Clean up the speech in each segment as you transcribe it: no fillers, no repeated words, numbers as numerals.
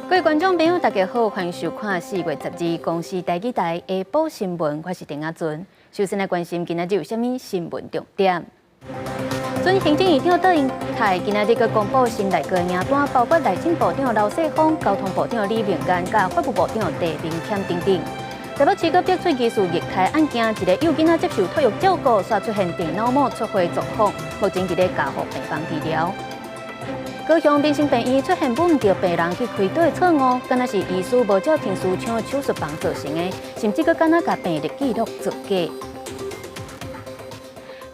各位观众朋友，大家好，欢迎收看4月12公视台记台下晡新闻，我是丁雅俊。首先来关心今仔日有啥物新闻重点。准行政院长倒英台今仔日佮公布新内阁的名单，包括内政部长刘世芳、交通部长李明岩、甲法务部长陈明谦等等。台北市佮逼出疑似虐待案件，一个幼囡仔接受托育照顾，却出现电脑膜出血状况，目前伫咧家护病房治疗。高雄民生病院出现稳着病人去开刀的错误，敢若是医师无照平时抢手术房造成的，甚至佮敢若甲病历记录作假。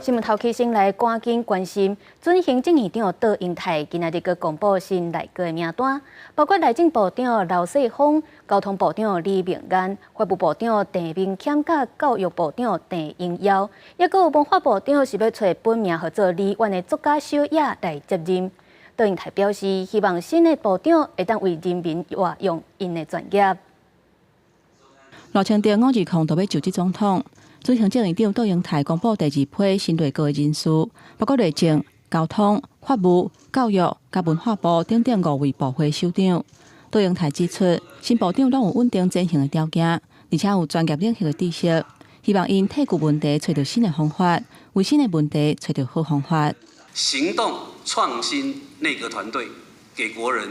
新闻头起先来赶紧关心，准行政院长倒英台今仔日佮公布新内阁的名单，包括内政部长刘世芳、交通部长李明岩、法务部长陈明谦、甲教育部长陈英尧，也佮有文化部长是要找本名号做李婉的作家小野来接任。倒英台表示，希望新的部长会当为人民活用因的专业。6千点520都要就职总统。准行政院长倒英台公布第2批新内阁的人事，包括内政、交通、法务、教育、甲文化部等5位部会首长。倒英台指出，新部长拢有稳定前行的条件，而且有专业领域的知识，希望因解决问题找到新的方法，为新的问题找到好方法。行动创新内阁团队给国人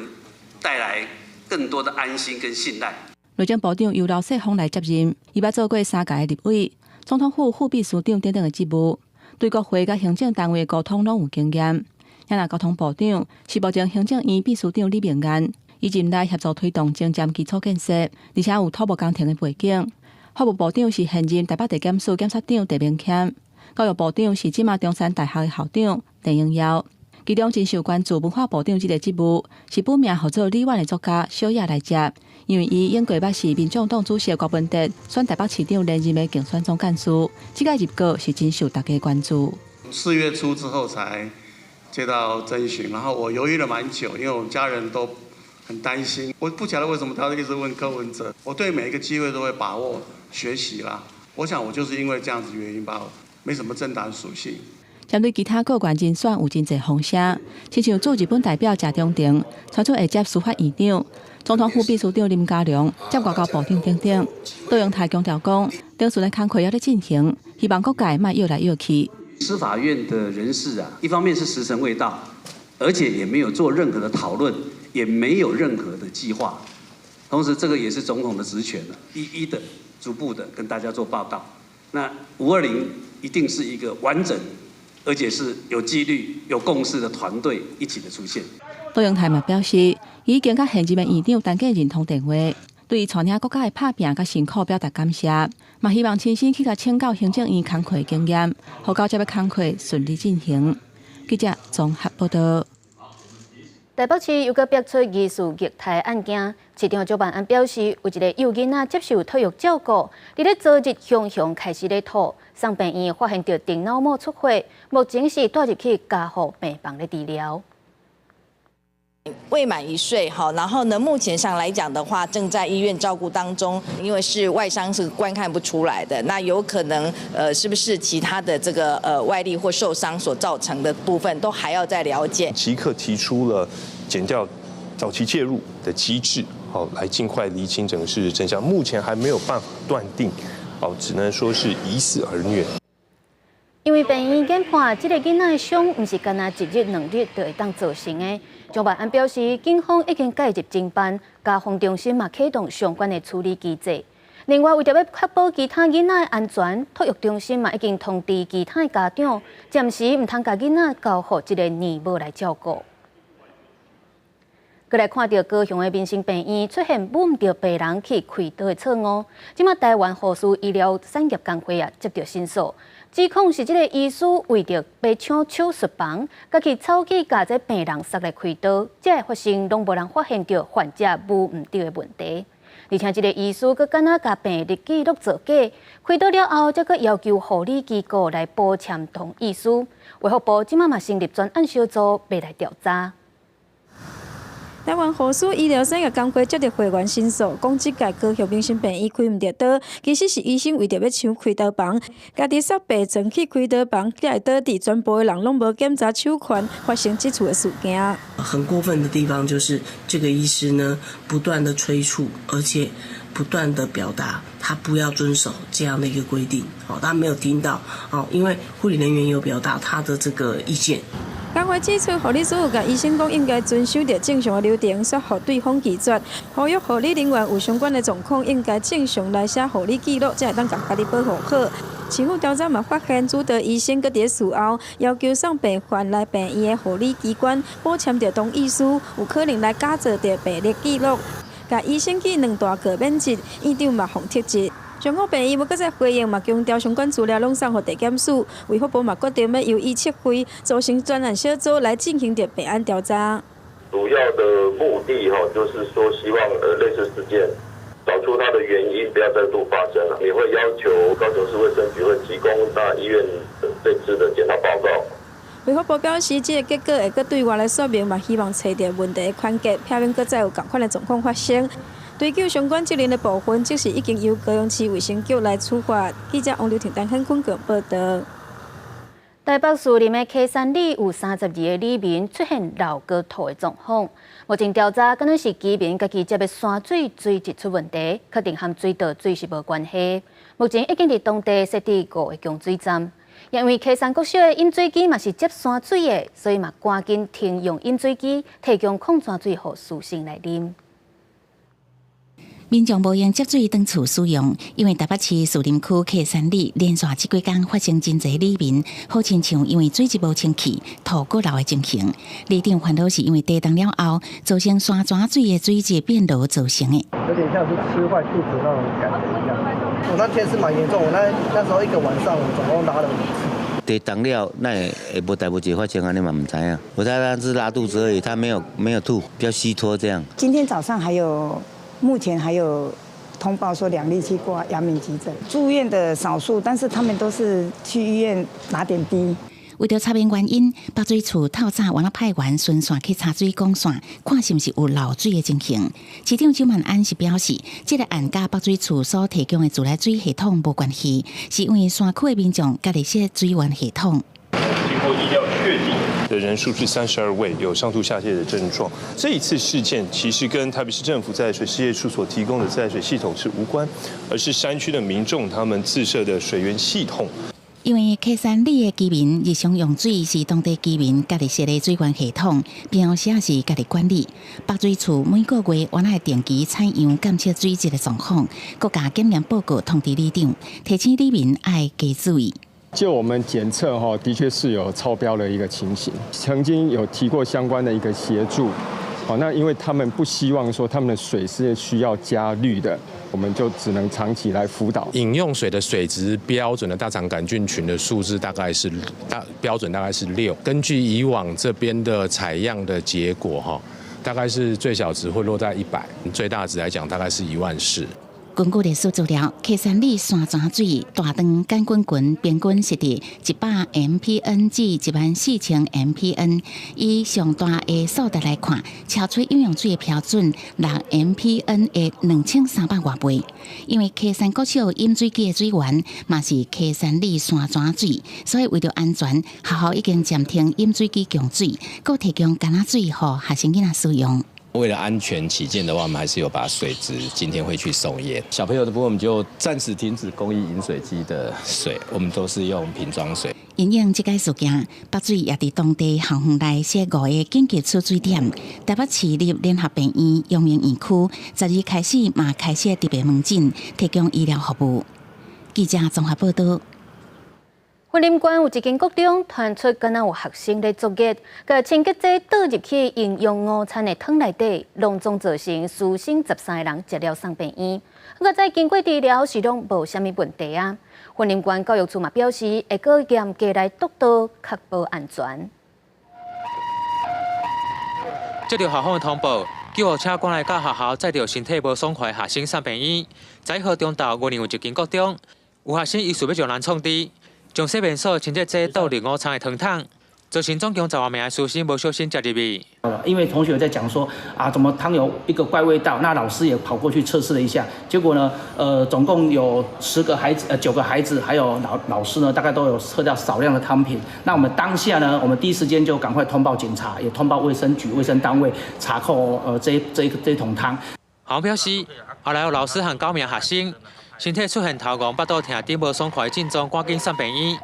带来更多的安心跟信赖。内政部长由刘世芳来接任，伊捌做过3届的立委、总统府副秘书长等等的职务，对国会甲行政单位沟通拢有经验。也那交通部长是目前行政院秘书长李明岩，伊任内协助推动政站基础建设，而且有土木工程的背景。法务部长是现任台北地检署检察长陈明谦，教育部长是即马中山大学的校长陈英尧。其中真受关注文化部长这个职务，是本名号做李婉的作家小野来接，因为伊演过捌是民众党主席郭文哲选台北市长连任的竞选总干事，这个入阁是真受大家关注。4月初之后才接到征询，然后我犹豫了蛮久，因为我们家人都很担心。我不晓得为什么他一直问柯文哲，我对每一个机会都会把握学习啦。我想我就是因为这样子原因吧，没什么政党属性。针对其他个管人选有真侪风声，亲像驻日本代表谢中庭传出会接司法院长、总统府秘书长林佳龙接外交部长等等。倒英台强调讲，程序的工作还在进行，希望各界莫摇来摇去。司法院的人士啊，一方面是时辰未到，而且也没有做任何的讨论，也没有任何的计划。同时，这个也是总统的职权了，一一的、逐步的跟大家做报告。那520一定是一个完整，而且是有纪律、有共识的团队一起的出现。倒英台嘛表示，已经甲现任的院长陈建仁通电话，对于带领国家的拍拼甲辛苦表达感谢，嘛希望亲身去甲请教行政院工作的经验，好交接的工作顺利进行。记者综合报道。台北市又搁逼出疑似虐待案件，市长周万安表示，有一个幼囡仔接受托育照顾，伫咧昨日熊熊开始咧吐，送病院发现到电脑膜出血，目前是带入去加护病房咧治疗。未满1岁，好，然后呢，目前上来讲的话，正在医院照顾当中，因为是外伤是观看不出来的，那有可能是不是其他的这个外力或受伤所造成的部分，都还要再了解。即刻提出了检调早期介入的机制，好，来尽快厘清整个事实真相。目前还没有办法断定，哦，只能说是疑似儿虐。因为病院研判，这个囡仔的伤不是干那1日2日就会当造成的。周万安表示，警方已经介入侦办，家防中心嘛启动相关的处理机制。另外，为着要确保其他囡仔的安全，托育中心嘛已经通知其他的家长，暂时唔通把囡仔交予这个年母来照顾。再来看到高雄的民生病院出现稳着病人去开刀的错误，即马台湾护士医疗产业工会接到申诉。指控是这个医师为着要抢手术房，甲去草起甲这病人杀来开刀，这发生拢无人发现到患者无唔对的问题。而且这个医师佮敢若甲病历记录作假，开刀了后，则佮要求护理机构来补签同意书。卫福部即马嘛成立专案小组，要来调查。台湾护士医疗生也工会接到会员申诉，讲即届高雄民生病院开唔着刀，其实是医生为着要抢开刀房，家己设备装去开刀房，才会导致全部的人拢无检查手权，发生这处的事件。很过分的地方就是这个医师呢，不断的催促，而且不断的表达他不要遵守这样的一个规定，他没有听到，因为护理人员有表达他的这个意见。工会指出，护理师有甲医生讲应该遵守着正常的流程，说服对方拒绝，呼吁护理人员有相关的状况应该正常来写护理记录，才会当甲家己保护好。市府调查嘛发现，主刀医生搁伫事后要求送病患来病院的护理机关补签着同意书，有可能来假造着病历记录，甲医生去2大个免责，院长嘛奉撤职。上海病院要搁再回应嘛，强调相关资料拢送互地检署，卫福部嘛决定要由伊撤回，组成专案小组来进行着备案调查。主要的目的就是说希望类似事件找出它的原因，不要再度发生了。也会要求高雄市卫生局会提供大医院这次的检讨报告。卫福部表示，这个结果会搁对外来说明嘛，希望找到问题的关键，避免搁再有同款的状况发生。追究相关责任的部分，即是已经由高雄市卫生局来处罚。记者王刘婷、陈汉坤报道。台北市林的溪山里有32个里民出现脑割吐的状况，目前调查可能是居民家己接的山水水质出问题，确定和水道水是无关系。目前已经伫当地设置5个供水站，因为溪山国小的饮水机嘛是接山水的，所以嘛赶紧停用饮水机，提供矿泉水予师生来啉。民众无用接水当厝使用，因为台北市士林区溪山里连续这几天发生真侪里民，好亲像因为水质无清气、吐过流的情形。里长烦恼是因为地冻了后，造成山泉水的水质变浊造成的。有点像是吃坏肚子那种感觉一样。我那天是蛮严重，我那时候一个晚上，我总共拉了5次。地冻了，那也无代无志发生安尼嘛，唔知啊。我猜他是拉肚子而已，他没有吐，比较虚脱这样。今天早上目前还有通报说2例去挂阳明急诊，住院的少数，但是他们都是去医院打点滴。为了查明原因，北水处透早原来派员巡线去查水管线，看是不是有漏水的情形。市长周万安是表示，这个案甲北水处所提供的自来水系统无关系，是因为山区的民众家己设水源系统。经过医疗确定的人数是32位，有上吐下泻的症状。这一次事件其实跟台北市政府自来水事业处所提供的自来水系统是无关，而是山区的民众他们自设的水源系统。因为溪山里的居民日常用水是当地居民家己设的水源系统，并且是家己管理。北水处每个月原来定期采样监测水质的状况，各家检验报告通知里长，提醒里民爱加注意。就我们检测的确是有超标的一个情形，曾经有提过相关的一个协助。那因为他们不希望说他们的水是需要加氯的，我们就只能长期来辅导。饮用水的水质标准的大肠杆菌群的数字标准大概是6，根据以往这边的采样的结果大概是最小值会落在100，最大值来讲大概是14000。根据历史资料，溪山里山泉水大肠杆菌群平均是伫100 mpn 至14000 mpn， 以上大的数值来看，超出饮用水的标准6 mpn 的2300多倍。因为溪山国小饮水机的水源嘛是溪山里山泉水，所以为了安全，学校已经暂停饮水机供水，搁提供干仔水予学生囡仔使用。为了安全起见的话，我们还是有把水质今天会去送验。小朋友的部分，我们就暂时停止供应饮水机的水，我们都是用瓶装水。因应这个事件，北水也伫当地校园内设5个紧急出水点。台北市立联合病院阳明院区12日开始嘛开设特别门诊，提供医疗服务。记者综合报道。云林县有一间国中传出，敢若有学生咧作业，甲清洁剂倒入去营养午餐的汤内底，隆重造成师生13个人接了送病院。搁再经过治疗是拢无啥物问题啊。云林县教育处嘛表示，会搁严格来督导，确保安全。接到校方的通报，救护车赶来到学校，载着身体无爽快的学生送病院。10号中昼，云林有一间国中，有学生疑似要将人创治。将洗面所清洁剂倒入午餐的汤桶，造成总共10多名的师生不小心吃入去。因为同学在讲说怎么汤有一个怪味道，那老师也跑过去测试了一下，结果呢，总共有9个孩子，还有老师呢，大概都有测到少量的汤品。那我们当下呢，我们第一时间就赶快通报警察，也通报卫生局、卫生单位查扣这桶汤。校方表示，后来有老师和9名学生身体出现头晕、腹肚痛等无爽快的症状，赶紧送病院。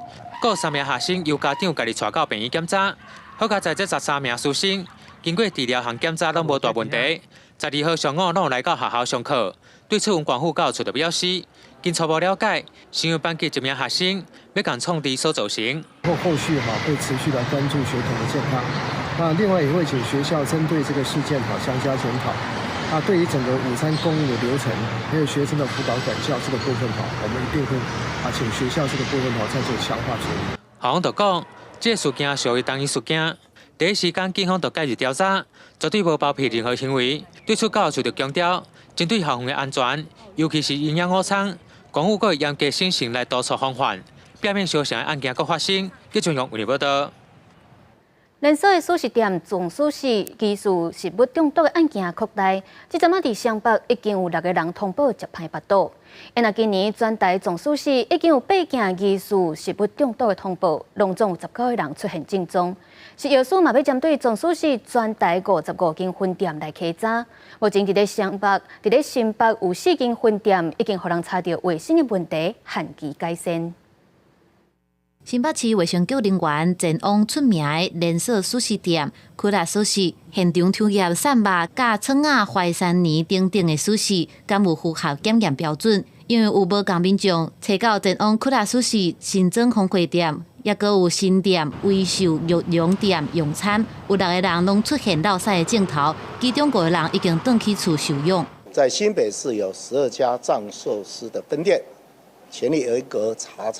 各3名学生由家长家己带到病院检查，好在在这13名师生经过治疗和检查拢无大问题。12号上午拢有来到学校上课。对此，文管副教授就表示，经初步了解，是因为班级1名学生要将创敌所造成。后续会持续来关注学童的健康。那另外也会请学校针对这个事件详加检讨。对于整个午餐供应的流程，还有学生的辅导管教这个部分我们一定会请学校这个部分再做强化处理。校方就讲，这个事件属于单一事件，第一时间警方就介入调查，绝对无包庇任何行为。对此，教育处就强调，针对校园的安全，尤其是营养午餐，公务会严格审慎来督促防范，避免相同的案件再发生。记者用为你报道。连锁的素食店总素食疑似食物中毒的案件扩大，至今在双北已经有6个人通报食歹腹肚。那今年全台总素食已经有8件疑似食物中毒的通报，拢总有19个人出现症状。食药署嘛要针对总素食全台55间分店来稽查。目前伫咧新北有4间分店已经互人查到卫生的问题，限期改善。新北市卫生局人员前往出名的连锁素食店酷辣素食，现场抽验散肉、甲葱仔、淮山泥等等的素食，敢有符合检验标准？因为有无共民众找到前往酷辣素食新庄烘焙店，也阁有新店威秀玉龙店用餐，有6个人拢出现落屎的镜头，其中5个人已经转去厝受用。在新北市有12家藏寿司的分店，全力有一个查。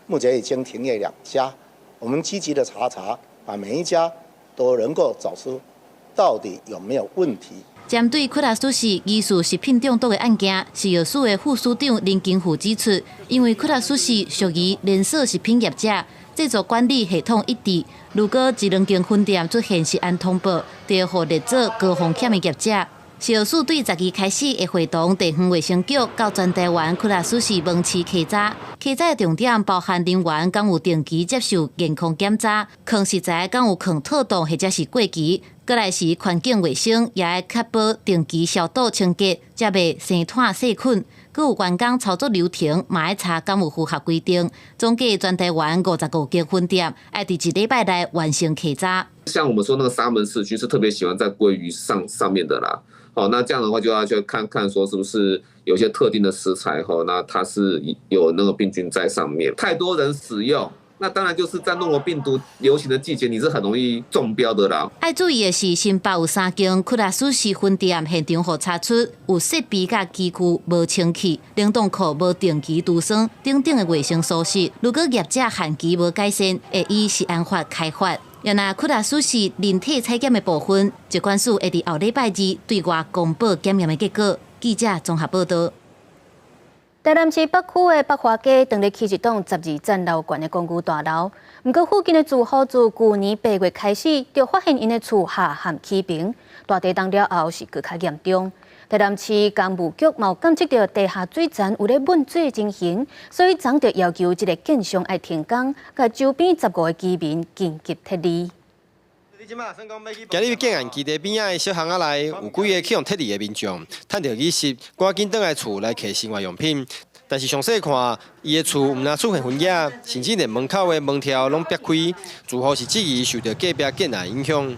目前已经停业2家，我们积极的查，把每一家都能够找出到底有没有问题。针对酷辣素食疑似食品中毒的案件，食药署的副署长林金富指出，因为酷辣素食属于连锁食品业者，制作管理系统一致，如果1-2间分店出现食安通报，就要互列做高风险的业者。食药署对12开始会会同地方卫生局到全台湾酷辣素食门市稽查，稽查的重点包含人员敢有定期接受健康检查，藏食材敢有藏套冻或者是过期，过来是环境卫生也要确保定期消毒清洁，才袂生炭细菌。佮有员工操作流程嘛要查敢有符合规定。总计全台湾55间分店，要伫1礼拜内完成稽查。像我们说那个沙门市区是特别喜欢在鲑鱼上面的啦。那这样的话就要去看看说是不是有些特定的食材那它是有那个病菌在上面，太多人使用，那当然就是在诺罗病毒流行的季节，你是很容易中标的啦。要注意的是，新北有3间酷辣素食分店现场互查出有设备甲机具无清气、冷冻库无定期除霜等等的卫生疏失。如果业者限期无改善，会以食安法开罚。要拿酷辣素食人体采检的部分，疾管署会伫后礼拜2对外公布检验的结果。记者综合报道。台南市北区的北华街当日起一栋12层楼高的公寓大楼，不过附近的住户自去年8月开始，就发现因的厝下陷起平，大地震了后是更加严重。台南市工务局嘛有监测到地下水层有咧满水情形，所以昨就要求这个建商要停工，甲周边15个居民紧急撤离。今日建案基地边仔的小巷仔内，有几个去用撤离的民众，趁着雨湿，赶紧倒来厝来摕生活用品。但是详细看，伊的厝毋但出现分野，甚至连门口的门条拢裂开，住户是质疑受到隔壁建案影响。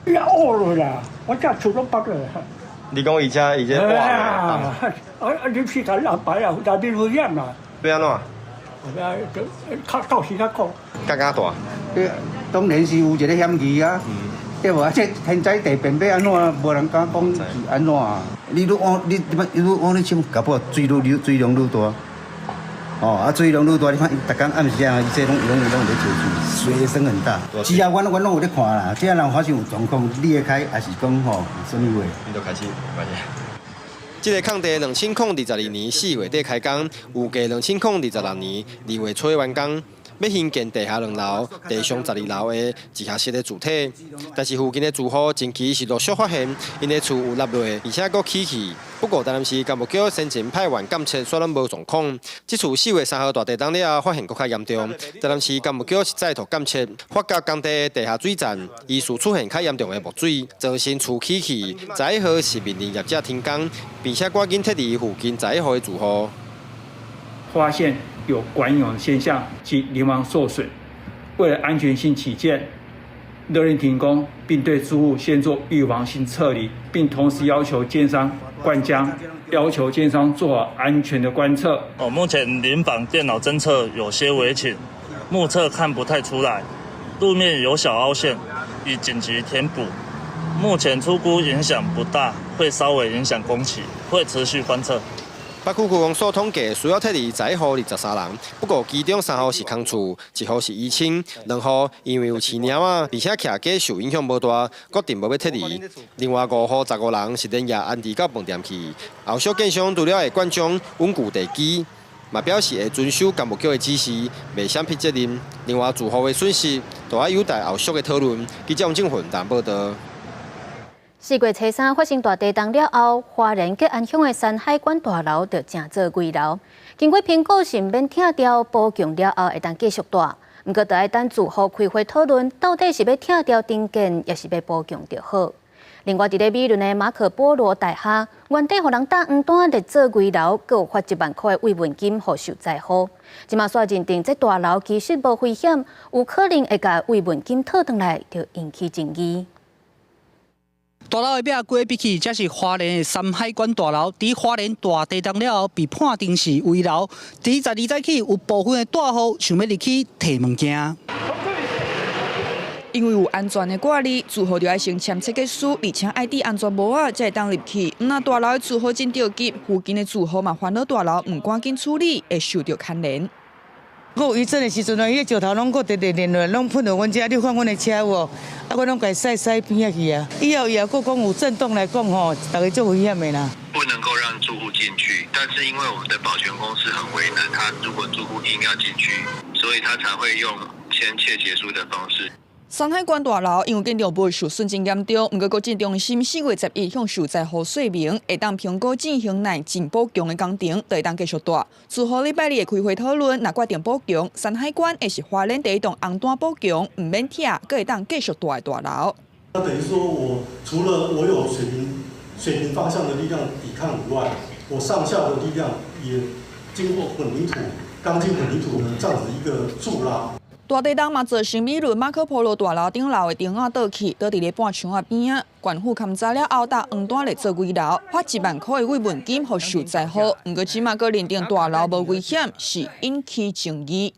恶了啦！我家厝拢崩了。你讲伊这破了？你是他安排啊，内面危险啦。要安怎？到时较讲。更加大。当然是有一个嫌疑啊。对无？这现在地变要安怎？无人敢讲是安怎啊？你愈往你冲，搞不好水量愈大。水量愈大，你看伊逐工暗时啊，伊这拢在找水，水声很大。是啊，阮拢有咧看啦，这人发生有状况，裂开还是讲什么话？你就开始，这个空地2022年4月底开工，预计2026年2月初完工。要兴建地下2楼、地上12楼的地下室的主体，但是附近的住户近期是陆续发现，因的厝有漏落，而且阁起气。不过，台南市干部局先前派员监测，虽然无状况，这厝4月3号大地震了后发现阁较严重。台南市干部局是再度监测，发觉工地地下水站疑似出现较严重的木水，造成厝起气。在1号是命令业者停工，并且赶紧撤离附近在1号的住户。发现有管涌现象及邻房受损，为了安全性起见，勒令停工，并对住户先做预防性撤离，并同时要求建商灌浆，要求建商做好安全的观测。目前邻房电脑侦测有些微倾，目测看不太出来，路面有小凹陷，已紧急填补。目前初估影响不大，会稍微影响工期，会持续观测。北区区公所统计需要撤离在1户23人，不过其中3户是空厝，1户是遗亲，2户因为有饲猫啊，并且徛家受影响无大，决定无要撤离。另外5户15人是连夜安置到饭店去。后续建商除了会灌浆稳固地基，嘛表示会遵守干部局的指示，未闪避责任。另外住户的损失，都要有待后续的讨论。记者王正云报道。4月初3发生大地震了后，花莲吉安乡的山海馆大楼就正做危楼。经过评估，是免拆掉补强了后会当继续大，不过就要等住户开会讨论，到底是要拆掉重建，也是要补强就好。另外，伫咧美仑的马可波罗大厦，原底互人搭黄单来做危楼，阁有发1万块的慰问金予受灾户。即马煞认定这大楼其实无危险，有可能会甲慰问金讨回来，就引起争议。大楼的壁过比起，这是花莲的山海馆大楼。伫花莲大地震了后，被判定是危楼。伫12早起，有部分的大户想要入去摕物件。因为有安全的挂虑，住户就要先签切结书，而且爱戴安全帽啊，才会当入去。那大楼的住户真着急，附近的住户嘛烦恼大楼唔赶紧处理，会受到牵连。我有余震的时阵啊，伊个石头拢个直直连落，拢喷到阮遮。你看阮的车有无？啊，我拢家驶边仔去啊。以后也讲有震动来讲吼，大家最危险的啦。不能够让住户进去，但是因为我们的保全公司很为难，他如果住户硬要进去，所以他才会用签切结书的方式。山海馆大楼因为建筑物受损真严重，不过国政中心4月11向受灾户说明，会当评估进行内进补强的工程，就会当继续大。住户礼拜2会开会讨论，若决定补强，山海馆会是花莲第一栋红单补强，唔免拆，阁会当继续大的大楼。那等于说，我除了我有水平方向的力量抵抗以外，我上下的力量也经过混凝土、钢筋混凝土的这样子一个助拉。大地震嘛，造成美仑马可波罗大楼顶楼的顶仔倒去，倒伫咧半墙仔边啊。县府勘查了后，搭黄单来做危楼，发1万块的慰问金予受灾户。不过，起码个认定大楼无危险，是引起争议。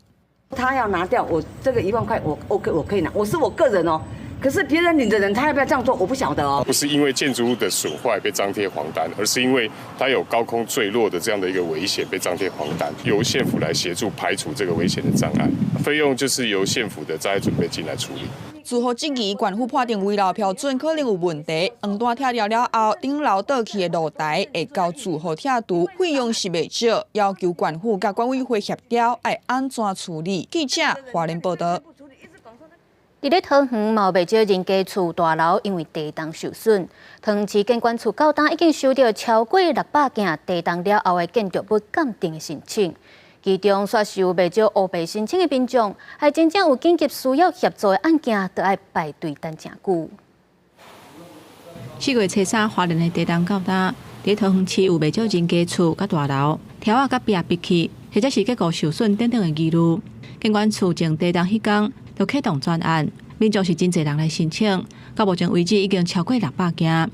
他要拿掉我这个1万块，我可以拿，我是我个人哦。可是别人领的人，他要不要这样做，我不晓得哦。不是因为建筑物的损坏被张贴黄单，而是因为它有高空坠落的这样的一个危险被张贴黄单，由县府来协助排除这个危险的障碍，费用就是由县府的灾害准备金来处理。住户质疑县府判定危楼标准可能有问题，黄单拆掉了后，顶楼倒去的露台会交住户拆除，费用是未少，要求县府甲管委会协调，要安怎处理？记者华联报道。伫咧桃园嘛有袂少人家厝大楼因为地震受损，桃园市建管处到当已经收到超过600件地震了后的建筑物鉴定的申請，其中煞是有袂少乌白申請的民眾，还真正有緊急需要協助的案件，都要排隊等真久。4月初3，花蓮的地震到當，伫桃園市有袂少人家厝甲大樓，條仔甲壁壁起，或者是結構受損等等的疑慮。建管處從地震迄天就啟動專案，民眾是真濟人來申請，到目前為止已經超過600件。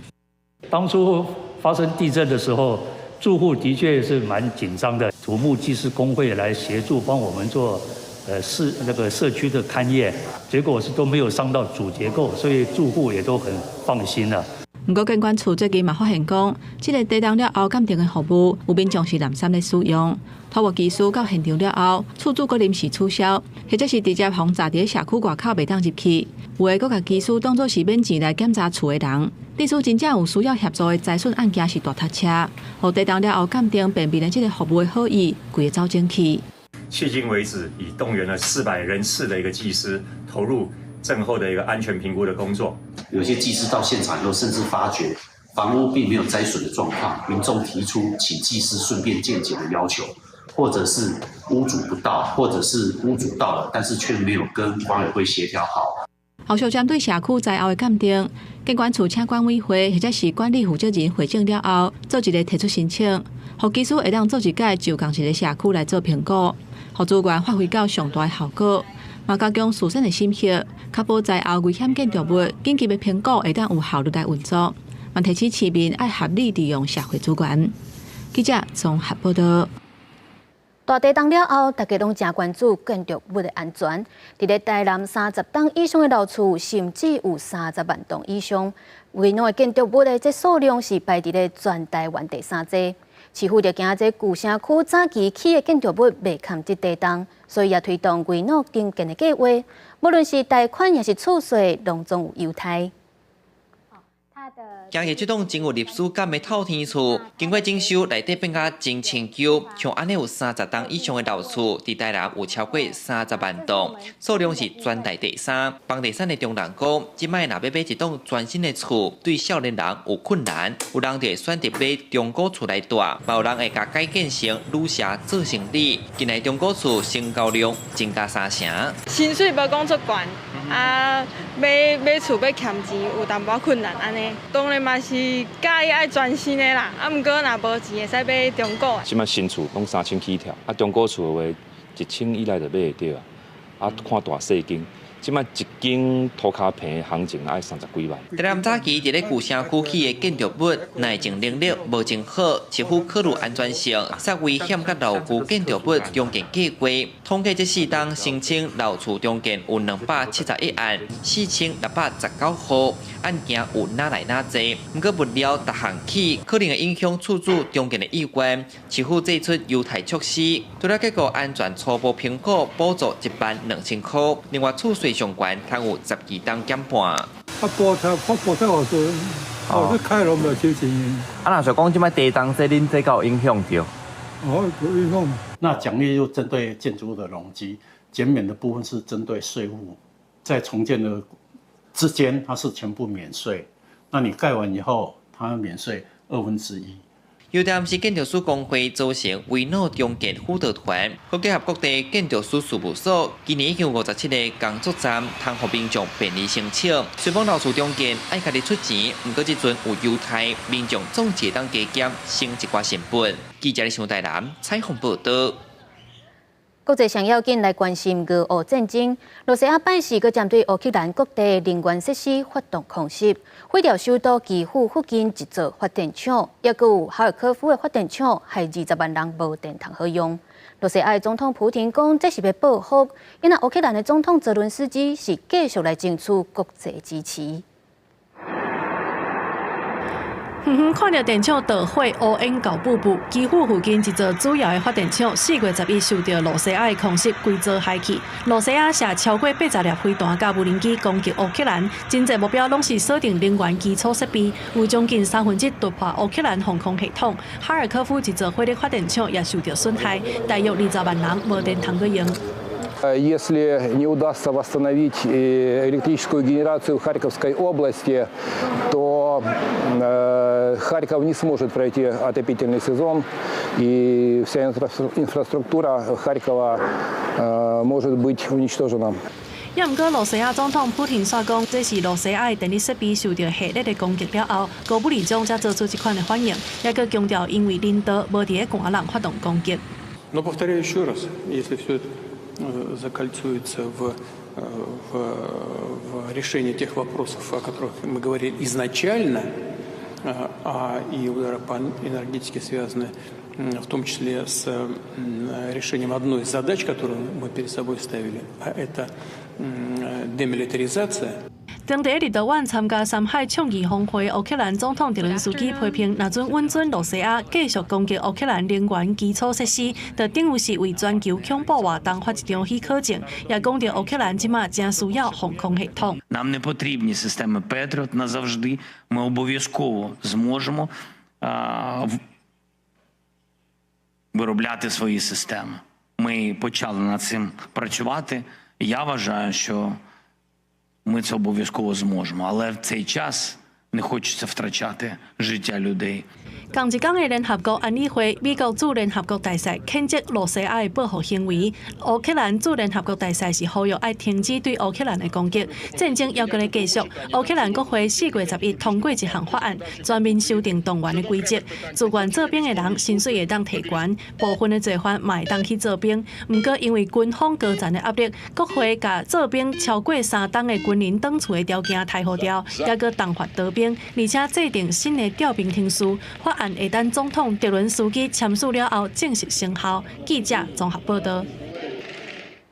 當初發生地震的時候，住戶的確是蠻緊張的，土木技師工會來協助幫我們做社區的勘驗，結果是都沒有傷到主結構，所以住戶也都很放心了。不過，建管處最近嘛發現講，這個地震了後鑑定的服務，有民眾是濫散咧使用。透過技術到現場了後，厝主閣臨時取消，或者是直接轟炸伫社區外口袂當入去。有的閣甲技術當作是免錢來檢查厝的人。例如真正有需要協助的財損案件是大塔車，互地震了後鑑定辨別的這個服務的好意，規個走進去。迄今为止，已动员了400人次的一个技师投入震后的一个安全评估的工作。有些技师到现场以后，甚至发觉房屋并没有灾损的状况，民众提出请技师顺便见检的要求，或者是屋主不到，或者是屋主到了，但是却没有跟管委会协调好。后续针对社区灾后的鉴定，监管处请管委会或者是管理负责人会诊了后，做一个提出申请，互技师会当做一届就同一个社区来做评估，互资源发挥到上大的效果。嘛加强自身的审核，确保灾后危险建筑物紧急的评估会当有效率来运作。嘛提醒市民爱合理利用社会资源。记者综合报道。大地震了后，大家拢真关注建筑物的安全。伫咧台南30栋以上的楼厝，甚至有30万栋以上，危难的建筑物的这数量是排伫咧全台湾第3济。市府就惊这旧城区早期起的建筑物未堪这地震，所以也推动危难重建的计划。无论是贷款也是厝税，拢总有优待。今日这栋真有历史感的透天厝，经过整修，内底变甲真清旧。像安尼有30栋以上的楼厝，伫台南有超过30万栋，数量是全台第3。房地产的中人讲，即摆若要买一栋全新的厝，对少年人有困难，有人就会选择买中古厝来住，嘛有人会甲改建成旅社做生意。近来中古厝成交量增加3成。薪水无讲足悬，买厝要欠钱有淡薄仔困难安尼。当然嘛是介意爱全新的啦，毋过若无钱会使买中古的。即摆新厝拢3000起跳，中古厝的话1000以内就买会到看大细间。即摆一间土卡坪的行情爱30几万。台南早期伫咧旧城区起的建筑物，耐震能力无真好，市府考虑安全性，煞危险甲老旧建筑物重建计划。统计这4栋申请老厝重建有271案，4619户，案件有哪来哪济。不过物料逐项起，可能会影响厝主重建的意愿。市府祭出优待措施，除了结构安全初步评估，补助12000块。另外厝税上悬，通有12档减半。补贴我说，这开了没有收钱？若就讲即摆地震，这恁这有影响着？有影响。那奖励就针对建筑物的容积，减免的部分是针对税务，在重建的之间它是全部免税。那你盖完以后，它免税1/2。优点是建筑师工会组成维诺重建辅导团，和结合各地建筑师事务所，今年已经有57个工作站，通互民众便利申请。虽然楼厝重建爱家己出钱，不过这阵有优待，民众总会当加减省一寡成本。记者上台南采访报道。国际上要紧来关心俄乌战争，罗西亚拜四佮针对乌克兰各地能源设施发动空袭，毁掉首都基辅附近一座发电厂，也佮有哈尔科夫的发电厂，害20万人无电通好用。罗西亚总统普廷讲，这是要报复，因为乌克兰的总统泽伦斯基是继续来争取国际支持。看到电厂大火乌烟到瀑布，基辅附近一座主要的发电厂4月11日受到罗西亚的空袭，规座害去。罗西亚射超过80粒飞弹甲无人机攻击乌克兰，真侪目标拢是锁定能源基础设备，有将近1/3突破乌克兰防空系统。哈尔科夫一座火力发电厂也受到损害，大约20万人无电通用。Если не удастся восстановить электрическую генерацию в Харьковской области, то Харьков не сможет пройти отопительный сезон, и вся инфраструктура Харькова может быть уничтожена. 也毋过，罗西亚总统普廷说讲，这是罗西亚的电力设备受到系列的攻击了后，高不利中才做出这款的反应，也佮强调因为领导无伫咧寒人发动攻击。Но повторяю еще раз, если все закольцуется в решении тех вопросов, о которых мы говорили изначально, и удары по энергетике связаны в том числе с решением одной из задач, которую мы перед собой ставили, а это демилитаризация. 当地立陶宛参加3海倡议峰会，乌克兰总统泽伦斯基批评若准稳准罗西亚继续攻击乌克兰能源基础设施，就等于是为全球恐怖活动发一张许可证，也讲到乌克蘭即马正需要防空系統。Нам не потрібні системи Петріот назавжди. Ми обов'язково зможемо виробляти свої системи. ми почали над цим працювати. Я вважаю, що ми це обов'язково зможемо, але в цей час не хочеться втрачати життя людей. 同一天的聯合國安理會，美國駐聯合國大使譴責羅西亞的報復行為。烏克蘭駐聯合國大使是呼籲要停止對烏克蘭的攻擊，戰爭要繼繼續。烏克蘭國會4月11日通過一項法案，全面修訂動員的規則。自願做兵的人薪水會當提懸，部分的罪犯嘛會當去做兵。不過因為軍方高層的壓力，國會把做兵超過3冬的軍人轉厝的條件抬好掉，也個動發倒兵，而且制定新的調兵聽書法案。會等總統澤倫斯基簽署了後正式生效。記者綜合報道。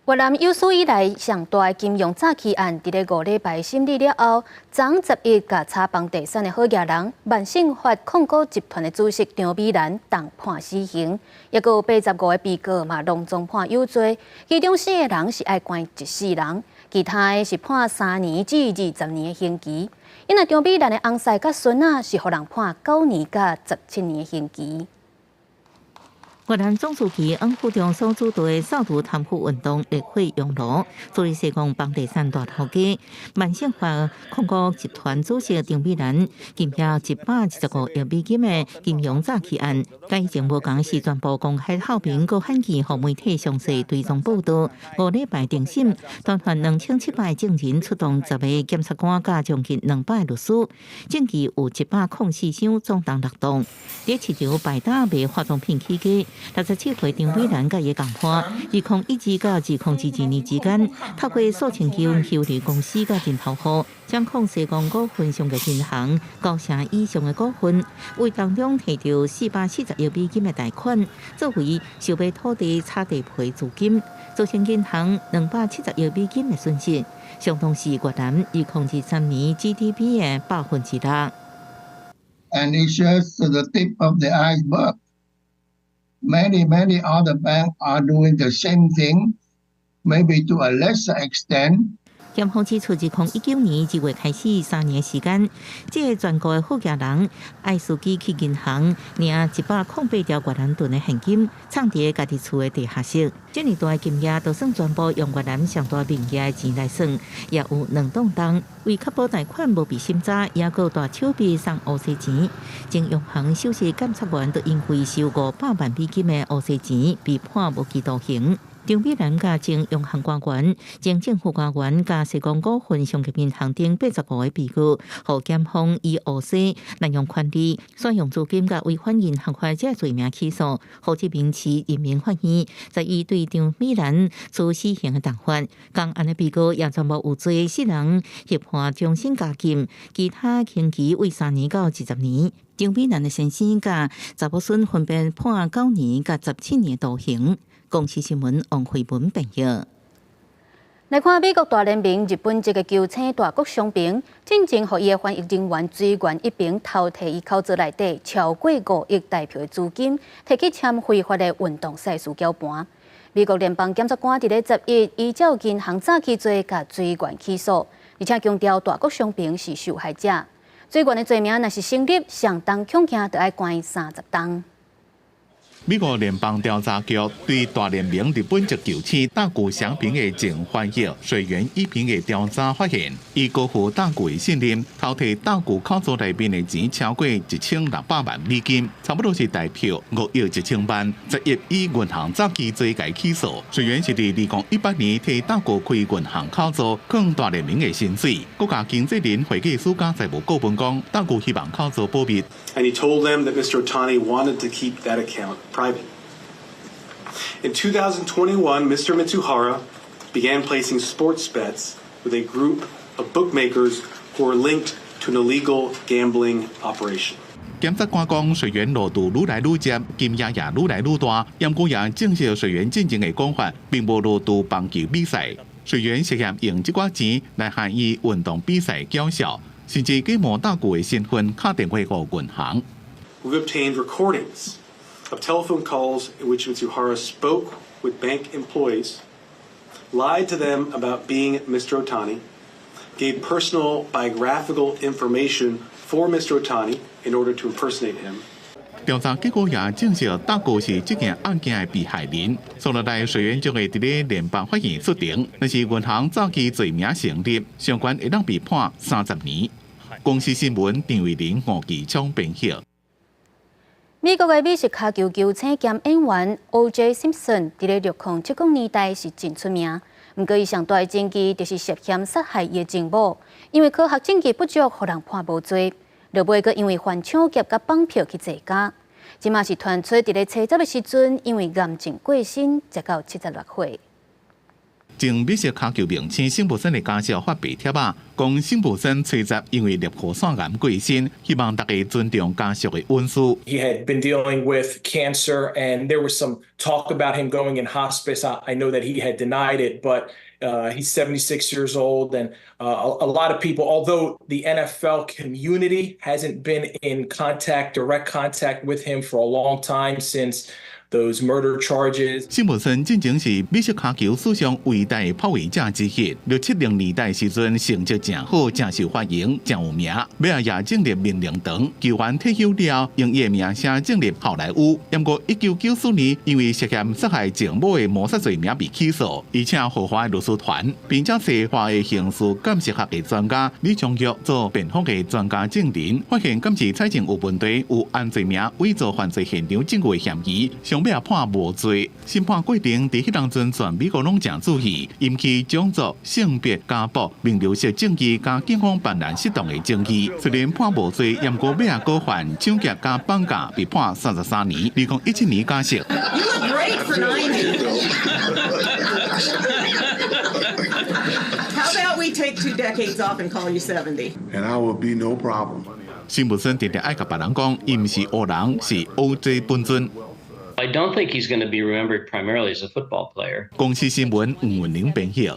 越南有史以來上大的金融詐欺案，在5禮拜審理了後，昨11日甲查房地產的好野人萬盛發控股集團的主席張美蘭當判死刑，也有85個被告嘛攏總判有罪，其中4個人是愛關一世人，其他的是判3年至20年的刑期。因為張美蘭的翁婿甲孫仔是互人判9年甲17年的刑期。越南總書記阮富中所主導的掃毒貪腐運動烈火熔爐，處理涉港房地產大頭家萬盛發控股集團主席張美蘭今夜175億美金的金融詐欺案，該前無共是全部公開透明，佮罕見互媒體詳細追蹤報道。5禮拜定審，團團2700證人出動10個檢察官加將近200律師，證據有104箱總動6棟。在市場擺打賣化妝品起家。67歲張美蘭甲伊共判，2012到2022年之間，透過數千間牟利公司甲人頭戶，將控西港股份上嘅銀行9成以上嘅股份，為當中提到440億美金嘅貸款，作為收買土地炒地皮資金，造成銀行270億美金嘅損失，相當是越南2023年 GDP 嘅6%。And it shows the tip of the iceberg. Many other banks are doing the same thing, maybe to a lesser extent. 檢方指出，自2019年2月開始3年時間，這個全國的好家人愛司機去銀行領108條越南盾的現金，藏佇家己厝的地下室。這麼大的金額，就算全部用越南上大名義的錢來算，也有2棟棟。為確保貸款無被審查，也有大手筆送烏西錢。前永恆首席檢察官都因為收500萬美金的烏西錢，被判無期徒刑。張美蘭甲前永恆官員、前政府官員甲西港股份上級銀行等85個被告，互檢方以烏西濫用權力、挪用資金甲違反銀行法這罪名起訴，互這民事人民法院在伊對張美蘭處死刑的彈劾。共案的被告也全部有罪，4人被判終身監禁，其他刑期為3年到20年。張美蘭的先生甲查某孫分別判9年甲17年徒刑。公視新聞王慧文報道。來看美國大聯盟日本一個球星大谷翔平，進前予伊的翻譯人員追源一邊偷摕伊口罩內底超過5億台票的資金，摕去簽非法的運動賽事攪盤。美國聯邦檢察官伫咧11日依照銀行詐欺罪甲追源起訴，而且強調大谷翔平是受害者。追源的罪名若是成立，相當恐驚，就要關30冬。美國聯邦調查局對大聯盟日本籍球星大谷翔平的前翻譯水源一平的調查發現，伊辜負大谷的信任，偷摕大谷口罩內面的錢超過1600萬美金，差不多是台票5億1000萬。11日以銀行詐欺罪解起訴，水源是伫2018年替大谷開銀行口罩，向大聯盟的薪水。國家經濟人會計師加財務顧問講，大谷希望口罩保密。And he told them that Mr. Otani wanted to keep that account private. In 2021, Mr. Mitsuhara began placing sports bets with a group of bookmakers who were linked to an illegal gambling operation. 檢察官講，水源路途愈來愈接，金額也愈來愈大。驗過也證實水源進前的講法，並無路途棒球比賽。水源涉嫌用這筆錢來限伊運動比賽繳銷。甚至假冒大谷的身份打電話給銀行。We've obtained recordings of telephone calls in which Mitsuhara spoke with bank employees, lied to them about being Mr. Otani, gave personal biographical information for Mr. Otani in order to impersonate him. 调查结果也证实，大哥是这件案件的被害人。所落来水源将会伫咧联邦法院出庭，但是银行早期罪名成立，相关会当被判30年。公司新闻张伟林、吴kỳ昌编写。美国的美式卡球球星兼演员 O.J. Simpson 伫咧6070年代是真出名，不过伊上大的证据就是涉嫌杀害伊的情某，因为科学证据不足，互人判无罪。落尾阁因为犯抢劫甲绑票去坐监，即嘛是传出伫咧初十的时阵，因为癌症过身，直到76岁。前美式卡球明星辛普森的家属发白帖啊，讲辛普森初十因为裂喉腺癌过身，希望大家尊重家属的隐私。 He had been dealing with cancer, and there was some talk about him going in hospice. I know that he had denied it, but he's 76 years old, and a lot of people, although the NFL community hasn't been in direct contact with him for a long time since those murder charges. 辛普森真正是美式卡球史上伟大的炮位者之一。60年代时阵成绩真好，真受欢迎，真有名。尾也进入名人堂，球员退休了，用伊的名声进入好莱坞。不过1994年，因为涉嫌杀害情某的谋杀罪名被起诉，而且豪华的律师团，并且西华的刑事鉴识学的专家李宗玉做辩护的专家证人，发现监视采证有问题，有按罪名伪造犯罪现场证据的嫌疑。 尾也判无罪，审判过程伫迄当阵全美国拢真注意，引起种族、性别、家暴、名流式证据加警方办案失当的证据。虽然判无罪，但过尾也高犯抢劫加绑架，被判33年，2017年假释。You look great for 90. How about we take 2 decades off and call you 70? And I will be no problem. 辛普森常常爱甲别人讲，伊毋是黑人，是 O.J. 本尊。 I don't think he's going to be remembered primarily as a football player. 公司新闻吴文玲编写。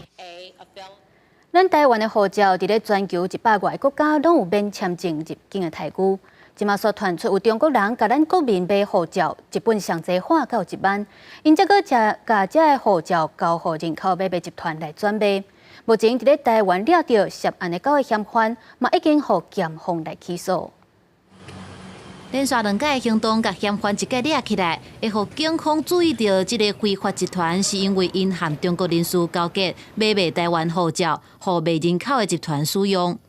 咱台湾的护照伫咧全球100外国家拢有免签证入境的台股，即马所传出有中国人甲咱国民买护照，一本上济花到1万，因则搁甲这的护照交予人口买卖集团来转卖。目前伫咧台湾抓到涉案的9个嫌犯，嘛已经予检方来起诉。 连续2届行动，甲嫌犯一概抓起来，会互警方注意到，这个非法集团是因为因和中国人士交结，买卖台湾护照，互卖人口的集团使用。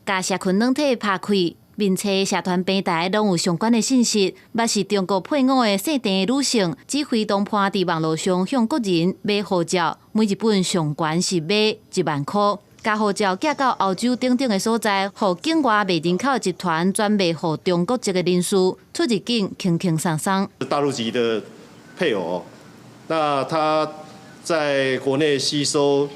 甲社群软体拍开，面册社团平台拢有相关的信息，捌是中国配偶的姓陈的女性，指挥同伴伫网络上向国人买护照，每一本上悬是买1万块。 甲护照寄到欧洲等等的所在，互境外卖人口的集团转卖互中国籍的人士出入境轻轻松松。大陆籍的配偶，那他在国内吸收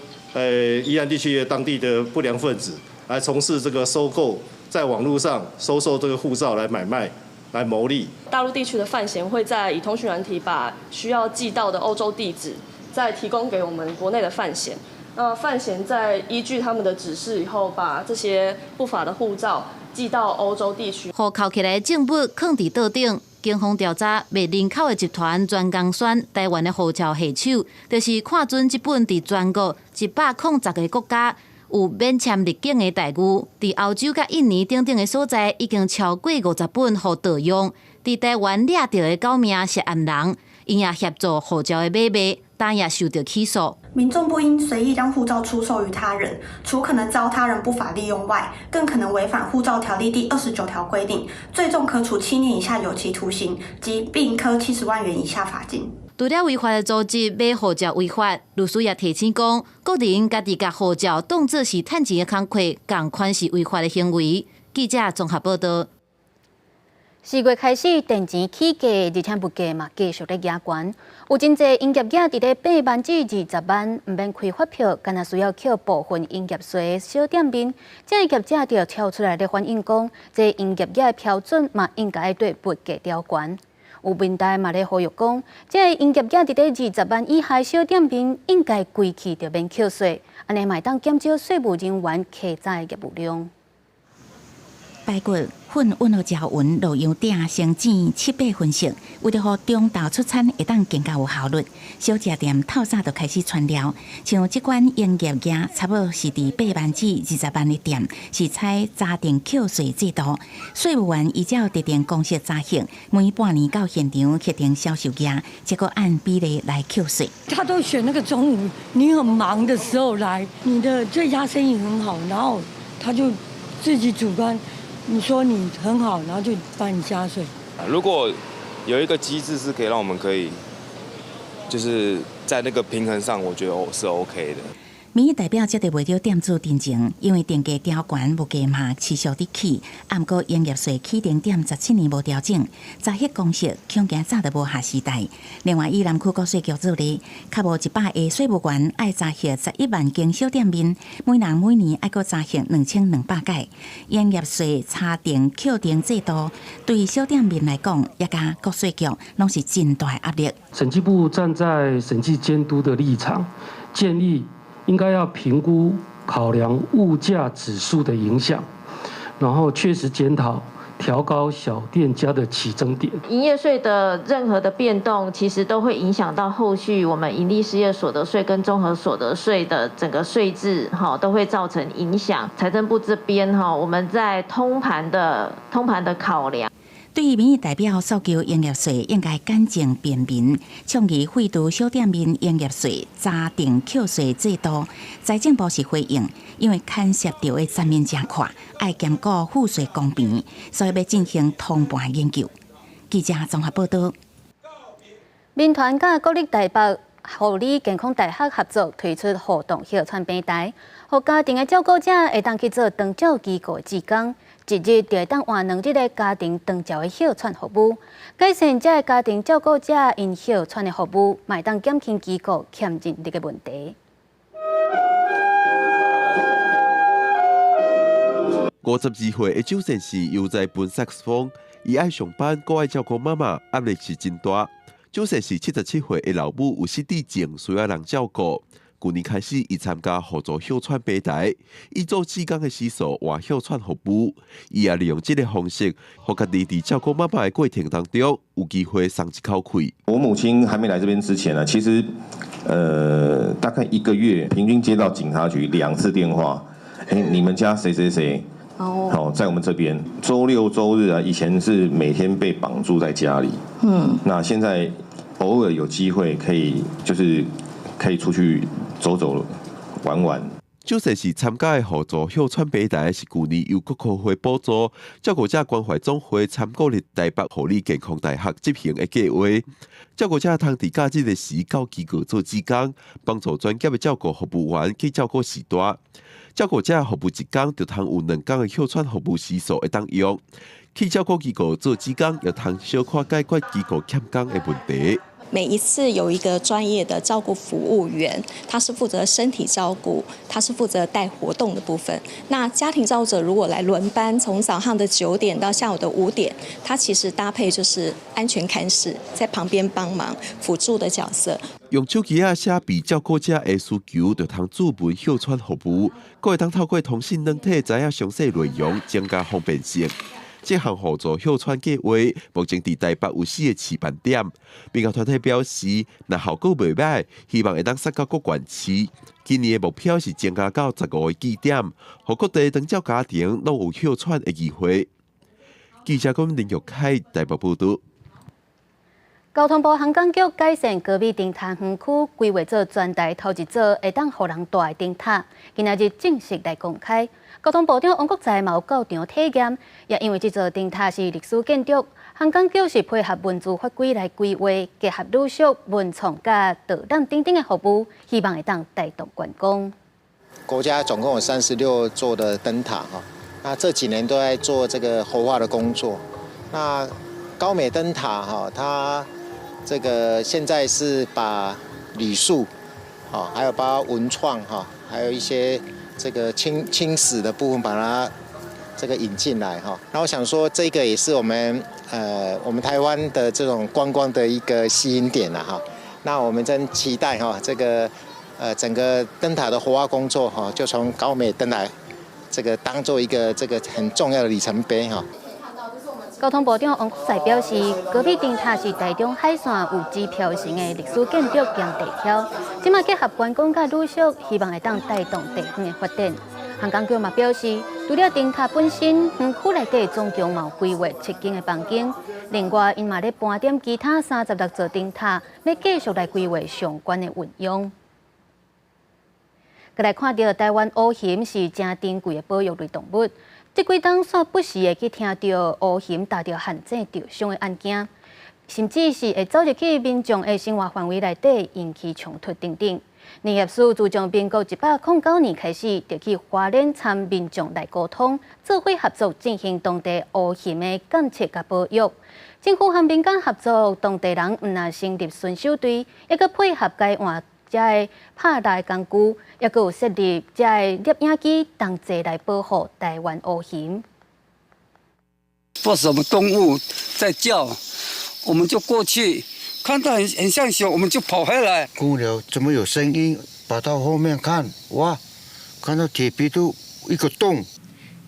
宜兰地区的当地的不良分子，来从事这个收购，在网络上收受这个护照来买卖，来牟利。大陆地区的犯嫌会在以通讯软体把需要寄到的欧洲地址，再提供给我们国内的犯嫌。 那犯嫌在依据他们的指示以后，把这些不法的护照寄到欧洲地区，互扣起来证物放伫桌顶。警方调查卖人口的集团专工选台湾的护照下手，就是看准这本伫全国110个国家有免签入境的台语，伫欧洲甲印尼等等的所在已经超过50本互盗用。伫台湾抓到的9名涉案人，因也协助护照的买卖，但也受到起诉。 民众不应随意将护照出售于他人，除可能遭他人不法利用外，更可能违反护照条例第29条规定，最重可处7年以下有期徒刑，及并科70万元以下罚金。除了违法的组织买护照违法，律师也提醒讲，个人家己甲护照当作是趁钱的工课，同款是违法的行为。记者综合报道。 4月开始，电钱起价，而且物价嘛继续咧压悬。有真侪营业额伫咧8万至20万，毋免开发票，干那需要扣部分营业税的小店面，这业者就跳出来咧反映讲，这营业额的标准嘛应该对物价调悬。有民代嘛咧呼吁讲，这营业额伫咧20万以下的小店面，应该规期就免扣税，安尼嘛当减少税务人员客栈的业务量。排骨粉温和椒匀落油鼎，先煎7-8分熟。为了让中昼出餐会当更加有效率，小食店透早就开始传料。像这款营业额差不多是伫8万至20万的店，是采家庭扣税制度。税务员依照特定公司查核，每半年到现场核定销售额，结果按比例来扣税。他都选那个中午你很忙的时候来，你的这家生意很好，然后他就自己主观。你说你很好，然后就帮你加税。如果有一个机制是可以让我们可以，就是在那个平衡上，我觉得是 OK 的。民意代表接着为了店主定情，因为电价调悬物价嘛持续伫起，不过营业税起定点17年无调整，查核公式恐惊早就无下时代。另外，以南区国税局处理，较无100个税务员爱查核11万间小店面，每人每年爱搁查核2200间。营业税查定扣定制度，对小店面来讲，也甲国税局拢是真大压力。审计部站在审计监督的立场，建议应该要评估考量物价指数的影响，然后确实检讨调高小店家的起征点。营业税的任何的变动，其实都会影响到后续我们营利事业所得税跟综合所得税的整个税制，都会造成影响。财政部这边我们在通盘的考量。对于民意代表诉求营业税应该简正便民，倡议废除小店面营业税查定扣税制度，财政部是回应，因为牵涉到的层面真宽，爱兼顾赋税公平，所以要进行通盘研究。记者综合报道。民团甲国立台北护理健康大学合作推出互动哮喘平台，让家庭的照顾者会当去做长照机构的志工。一日就会当换2日的家庭长照的哮喘服务，改善这个家庭照顾者因哮喘的服务，卖当减轻机构欠人力的问题。52岁的周先生又在本萨克斯风，伊爱上班，搁爱照顾妈妈，压力是真大。周先生77岁的老母有失智症，需要人照顾。去年开始，伊参加互助哮喘平台，伊做志工的时数换哮喘服务。伊也利用这个方式，让家己伫照顾妈妈的过程当中，有机会松一口气。我母亲还没来这边之前呢，其实大概1个月平均接到警察局2次电话，你们家谁谁谁。好，在我们这边周六周日啊，以前是每天被绑住在家里。那现在偶尔有机会可以出去走走玩玩。周先生参加的互助哮喘平台是去年由国科会补助，照顾者关怀总会参与了台北护理健康大学执行的计划。照顾者通伫假日的时到机构做志工，帮助专业的照顾服务员去照顾时段。照顾者服务1天，就通有2天的哮喘服务时数会当用。去照顾机构做志工，也通小可解决机构欠工的问题。每一次有一个专业的照顾服务员，他是负责身体照顾，他是负责带活动的部分。那家庭照顾者如果来轮班，从早上的9点到下午的5点，他其实搭配就是安全看视，在旁边帮忙辅助的角色。用手机写比照顾者的需求，就通注文哮喘服务，阁会当透过通讯软体知影详细内容，增加方便性。这项互助哮喘计划目前伫台北有4个示范点，民间团体表示，若效果袂歹，希望会当送到各县市。今年的目标是增加到15个据点，让各地长照家庭拢有哮喘的机会。记者林玉凯台北报道。交通部航港局改善高美灯塔园区，规划做专台头一座会当互人住的灯塔，今仔日正式来公开。交通部长王国材嘛有到场体验，也因为这座灯塔是历史建筑，航港局是配合文字法规来规划，结合旅宿、文创甲导览等等的服务，希望会当带动观光。国家总共有36座的灯塔哈，那这几年都在做这个活化的工作。那高美灯塔哈，它这个现在是把旅宿，还有包括文创哈，还有一些这个轻史的部分，把它这个引进来哈。那我想说，这个也是我们台湾的这种观光的一个吸引点了哈。那我们真期待哈，这个整个灯塔的活化工作哈，就从高美灯塔这个当做一个这个很重要的里程碑哈。交通部长王国材表示，高美灯塔是台中海线有指标性的历史建筑兼地标，即马结合观光甲旅宿，希望会当带动地方的发展。航港局嘛表示，除了灯塔本身，园区内底总共有规划7间的房间，另外因嘛咧搬点其他36座灯塔，要继续来规划相关的运用。再来看到台湾乌熊是真珍贵的保育类动物。这几天煞不时会去听到乌熊踏到限制钓伤的案件，甚至是会走入去民众的生活范围内底引起冲突等等。林业署自从民国109年开始，就去花莲参民众来沟通，做伙合作进行当地乌熊的监测甲保育。政府和民间合作，当地人唔但成立巡守队，还佮配合该换遮的拍猎工具，也佮有设立遮的摄影机，同齐来保护台湾乌熊。或什么动物在叫，我们就过去，看到很像熊，我们就跑回来。公牛怎么有声音？跑到后面看，哇，看到铁皮都一个洞。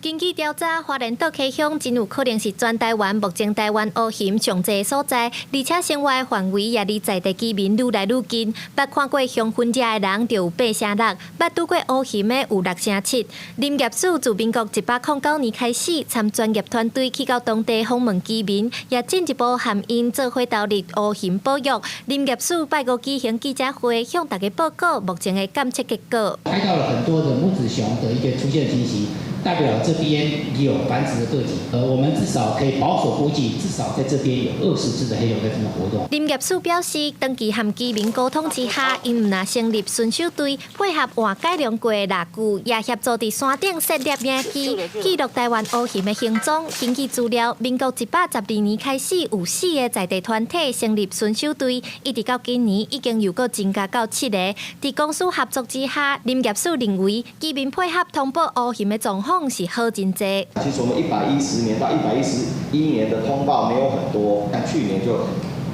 根据调查，花莲岛溪乡真有可能是全台湾目前台湾乌熊上济的所在，而且生活范围也离在地居民愈来愈近。捌看过熊分遮的人就有8.6%，捌拄过乌熊的有6.7%。林业署自民国109年开始，参专业团队去到当地访问居民，也进一步和因做伙投入乌熊保育。林业署拜5举行记者会，向大家报告目前的监测结果。拍到了很多的母子熊的一个出现情形。代表这边也有繁殖的个体，我们至少可以保守估计，至少在这边有20只的黑熊在这边活动。林业署表示，长期和居民沟通之下，因若成立巡守队，配合换改良过的蜡具，也协助伫山顶设立影机，记录台湾乌熊的行踪。根据资料，民国112年开始有4个在地团体成立巡守队，一直到今年已经又搁增加到7个。在公司合作之下，林业署认为居民配合通报乌熊的状况是好真济。其实我们110年到111年的通报没有很多，但去年就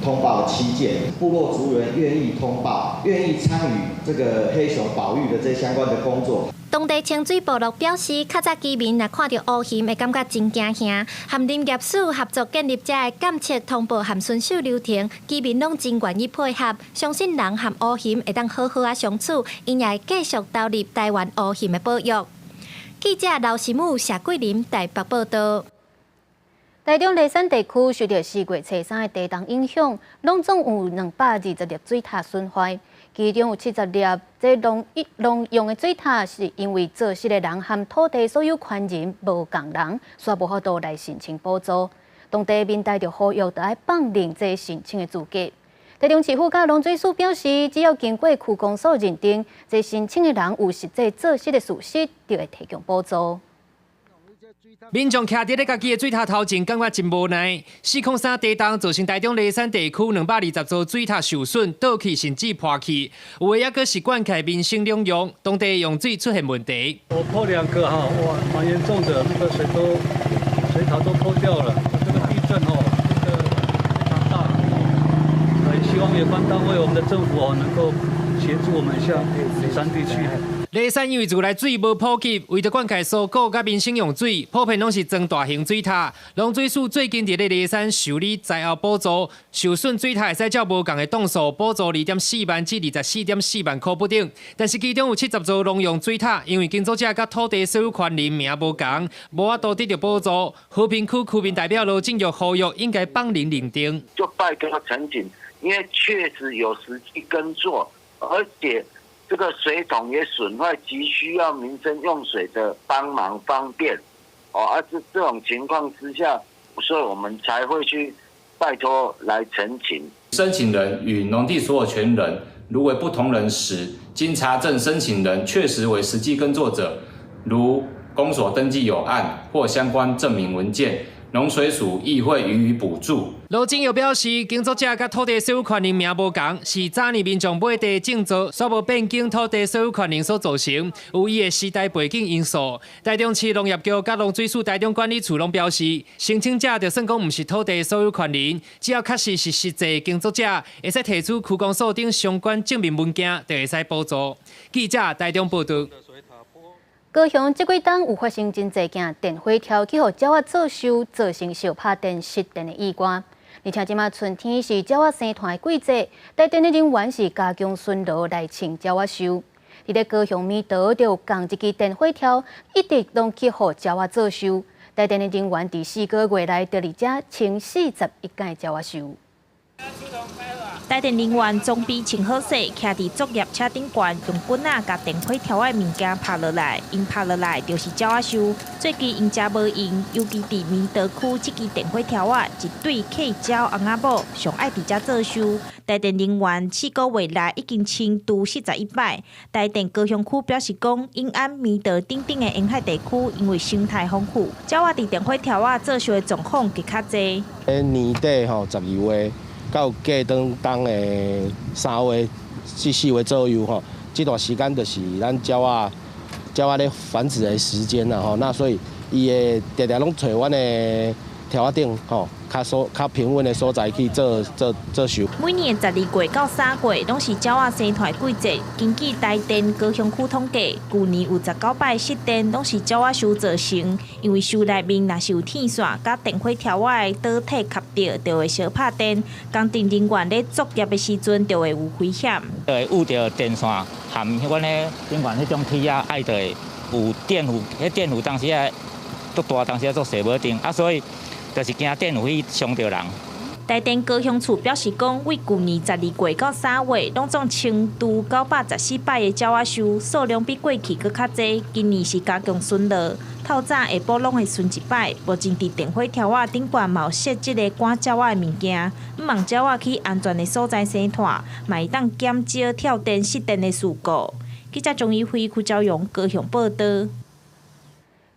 通报了7件。部落族人愿意通报，愿意参与这个黑熊保育的这相关的工作。当地清水部落表示，较早居民若看到乌熊会感觉真惊吓，和林业署合作建立遮的监测通报和巡守流程，居民拢真愿意配合，相信人和乌熊会当好好啊相处，因也会继续投入台湾乌熊的保育。记者刘时武、谢桂林台北报道。台中梨山地区受到4月初3的地震影响，拢总有220粒水塔损坏，其中有70粒这农用的水塔是因为做事的人和土地所有权人无共人，煞无法度来申请补助。当地民代就呼吁要放领这申请的资格。台中市府甲农水署表示，只要经过区公所认定，这申请的人有实际做事的事实，就会提供补助。民众徛伫咧家己的水塔头前，感觉真无奈。403地震造成台中梨山地区220座水塔受损、倒去甚至破去，有的也阁是灌溉民生两用，当地用水出现问题。我破2个哈，哇，蛮严重的，那个水塔都破掉了。这个地震哦，这个非常大，很希望有关单位、我们的政府哦，能够协助我们一下梨山地区。梨山因为自来水无普及，为着灌溉蔬果甲民生用水，普遍拢是装大型水塔。农水署最近伫咧梨山受理灾后补助，受损水塔会使照无共的档数补助2.4万至24.4万块不等。但是其中有70座农用水塔，因为建筑者甲土地所有权人名无共，无法度得到补助。和平区区民代表罗正玉呼吁应该帮您认定，就拜托陈警，因为确实有实际耕作，而且这个水桶也损坏，急需要民生用水的帮忙方便，而这种情况之下，所以我们才会去拜托来陈情。申请人与农地所有权人如为不同人时，经查证申请人确实为实际耕作者，如公所登记有案或相关证明文件，农水署亦会予以补助。罗正又表示，耕作者甲土地所有权人名无共，是早年民众买地种植所无变更土地所有权人所造成，有伊的时代背景因素。台中市农业局甲农水署台中管理处拢表示，申请者就算讲毋是土地所有权人，只要确实是实际耕作者，会使提出区公所等相关证明文件，就会使补助。记者台中报道。高雄这几档有发生真侪件电火挑起，互鸟仔作秀，造成小拍电、失电的意外。而且即马春天是鸟仔生团的季节，台电的人员是加强巡逻来清鸟仔秀。伫咧高雄米岛就有共一支电火挑，一直拢去互鸟仔作秀。台电的人员伫4个月内就伫遮清41间鸟仔秀。台电人员总比清好势，徛伫作业车顶悬，用棍仔甲电火条的物件拍落来，因拍落来就是鸟仔秀。最近因遮无用，尤其伫米德区这支电火条一对客鸟翁仔某上爱伫遮做秀。台电人员4个月内已经清除41摆。台电高雄区表示讲，永安、米德等等的沿海地区因为生态丰富，鸟仔伫电火条做秀的状况更较侪。年底12月。到过当的3月至4月左右这段时间就是咱鸟仔咧繁殖的时间啦那所以伊会常常拢找阮的条仔顶较平稳的所在去做秀。每年12月到3月拢是鸟仔生团季节。根据台电高雄区统计，去年有19摆失电，拢是鸟仔秀造成。因为秀内面若是有天线甲电火条仔的导体卡着，就会小拍电。工程人员咧作业的时阵，就会有危险。就会遇到电线含阮咧顶管迄种铁啊，爱就会有电弧，迄电弧当时啊足大，当时啊足细无定所以。就是惊电有去伤到人。台电高雄处表示讲，为去年12月到3月，拢总清除914摆的鸟仔秀，数量比过去搁较侪。今年是加强巡逻，透早下晡拢会巡一摆。目前伫电火条仔顶悬嘛有设即个赶鸟仔的物件，毋望鸟仔去安全的所在生团，嘛会当减少跳电失电的事故。记者钟义辉、邱昭勇高雄报道。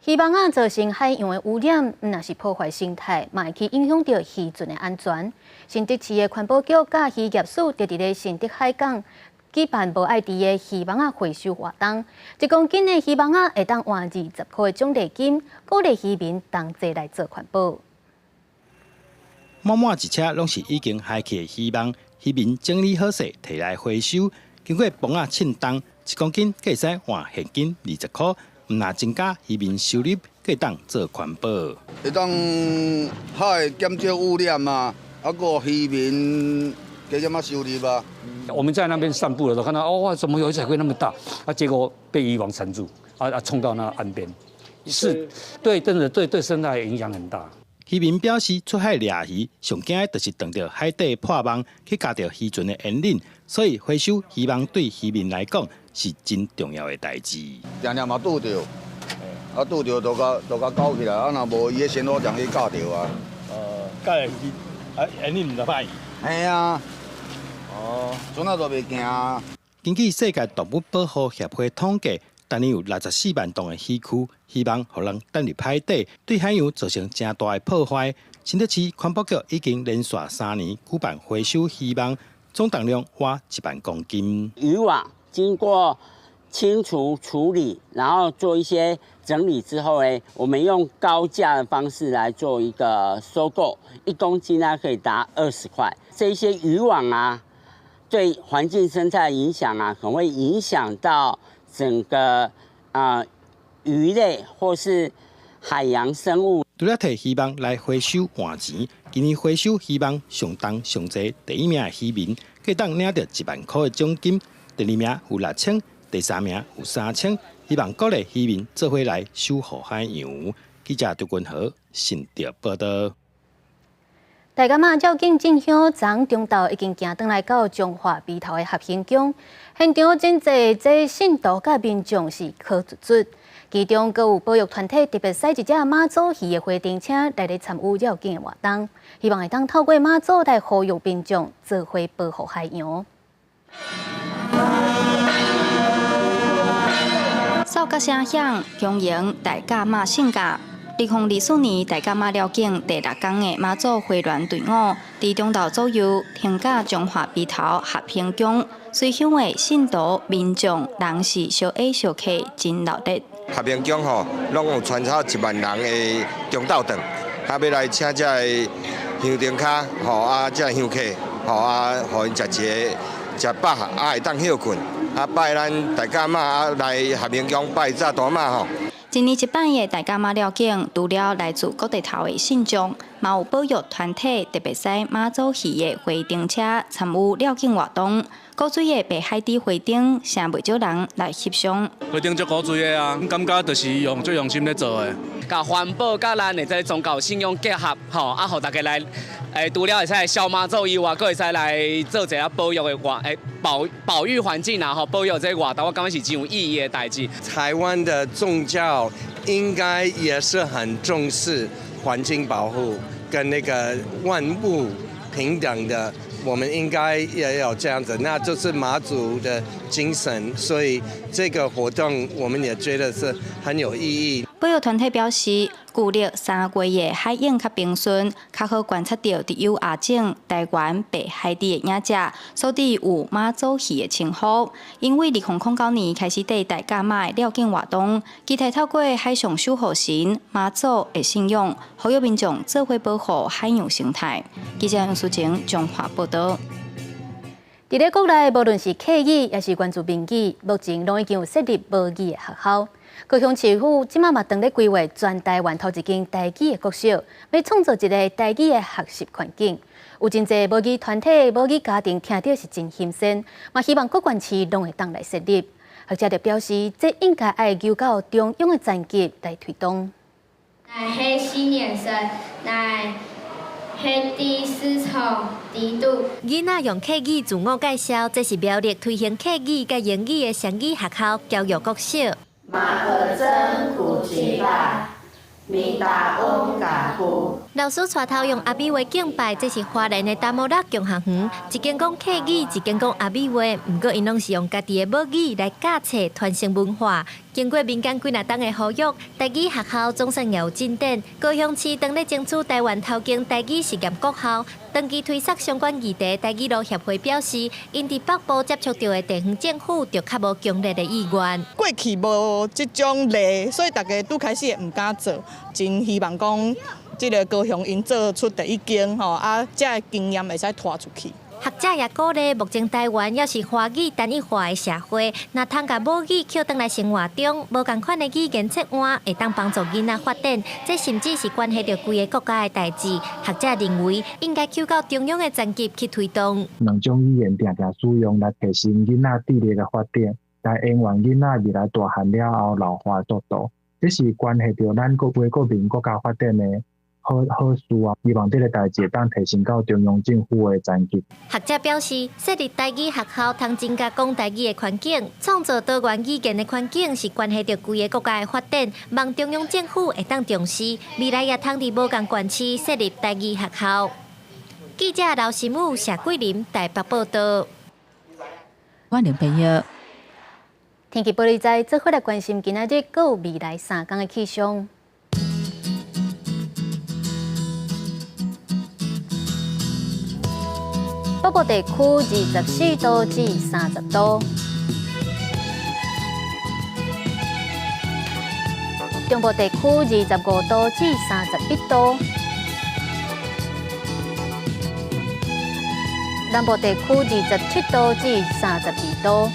鱼网造成海洋的污染，若是破坏生态，嘛会去影响到鱼群的安全。新竹市的环保局甲渔业署就伫咧新竹海港举办无爱滴的鱼网回收活动，1公斤的鱼网会当换20块的奖励金，鼓励渔民同齐来做环保。满满一车拢是已经海去的鱼网，渔民整理好势摕来回收，经过网称重，1公斤计使换现金20块。毋若增加渔民收入，可当做环保。会当海减少污染啊，个渔民加点收入啊。我们在那边散步的时候看到，哇，怎么有一彩龟那么大？结果被渔网缠住，冲到那岸边。是，对，真的对生态影响很大。渔民表示，出海掠鱼上惊的就是撞到海底破网，去夹到鱼群的引领，所以回收渔网对渔民来讲是真重要的代志。常常嘛拄着，拄着都甲搞起来，若无伊的鲜活将去夹着啊。夹的鱼，引领唔得歹。系啊。阵仔都袂惊。根据世界动物保护协会统计，当年有64万栋的渔区，希望互人登入海底，对海洋造成真大的破坏。新竹市环保局已经连续3年举办回收渔网，总重量约1万公斤。渔网经过清除处理，然后做一些整理之后呢，我们用高价的方式来做一个收购，1公斤呢可以达20块。这些渔网啊，对环境生态的影响啊，可能会影响到整个鱼类或是海洋生物。除了摕渔网来回收换钱，今年回收渔网上重上济第1名的渔民，可以当领到1万块的奖金；第2名有6000，第3名有3000。希望鼓励渔民做伙来守护海洋。记者杜君豪新竹报道。大甲妈照境进香，昨中昼已经行转来到彰化鼻头的合兴宫，现场真侪这信徒甲民众是靠足足，其中阁有保育团体特别驶一只马祖鱼的花灯车来咧参与绕境的活动，希望会当透过马祖来呼吁民众做伙保护海洋。扫角声响，恭迎大甲妈圣驾。2024年大甲妈绕境第6天的马祖花园队伍，伫中昼左右停驾彰化鼻头合兴宫，随乡的信徒民众人是小矮小客，真热烈。合兴宫吼，拢有穿插1万人的中昼顿，要来请这香灯卡，这香客，互因食一个食饱啊会当休困，啊拜咱大家妈来合营乡拜炸大妈吼。今年一办的大甲妈绕境，除了来自各地头的信众，嘛有保育团体特别驶马祖戏的回程车参与绕境活动。古水的北海底回程，成袂少人来翕相。回程足古水的啊，感觉就是最用心咧做的。甲环保甲咱的这宗教信仰结合，吼啊，互大家来，除了会使消马祖以外，佫会使来做一下保育的活，保育环境啊，吼，保育这个活动，我感觉是真有意义的代志。台湾的宗教应该也是很重视环境保护跟那个万物平等的。我们应该也有这样子，那就是马祖的精神，所以这个活动我们也觉得是很有意义。保育团体表示，旧历3月的海影较平顺，较好观察到伫有亚种、台湾、北海底的影只，所以有马祖戏的称呼。因为2009年开始对大甲妈的绕境活动，期待透过海上守护神马祖的信仰，呼吁民众做伙保护海洋生态。记者杨淑晴综合报道。伫咧国内，无论是客语也是原住民语，目前拢已经有设立母语的学校。高雄市府即马嘛正咧规划全台湾头一间台语的国小，要创造一个台语的学习环境。有真侪母语团体、母语家庭听到是真新鲜，嘛希望各县市拢会当来设立。学者就表示，这应该要由到中央的层级来推动。来系4年生，来系第4场低度。囡仔用客语自我介绍，这是苗栗推行客语甲英语的双语学校教育国小。马可真古吉巴，米达翁嘎布。老师带头用阿美话敬拜，这是花莲的达摩拉共学园，一间讲客语，一间讲阿美话，不过因拢是用家己的母语来教册传承文化。经过民间几若冬的呼吁，台语学校总算也有进展。高雄市当咧争取台湾头间台语实验国校，长期推测相关议题，台语路协会表示，因伫北部接触到的地方政府就较无强烈的意愿。过去无即种例，所以大家拄开始也唔敢做，真希望讲即个高雄因做出第一间吼，啊，这个经验会使拖出去。学者也鼓励，目前台湾也是华语单一化的社会，若通甲母语扣倒来生活中，无共款的语言册换，会当帮助囡仔发展。这甚至是关系到规个国家的代志。学者认为，应该扣到中央的层级去推动。两种语言定定使用来提升囡仔智力的发展，来延缓囡仔未来大汉了后老化速度。这是关系到咱各国各民国家发展的。好事啊！希望这个代志会当提升到中央政府的层级。学者表示，设立台语学校，通增加讲台语的环境，创造多元语言的环境，是关系到规个国家的发展。望中央政府会当重视，未来也通伫无共县市设立台语学校。记者刘心武、谢桂林台北报道。欢迎朋友。天气报道在做伙来关心今仔日还有未来3天的气象。北部地区24度至30度，中部地区25度至31度，南部地区27度至32度，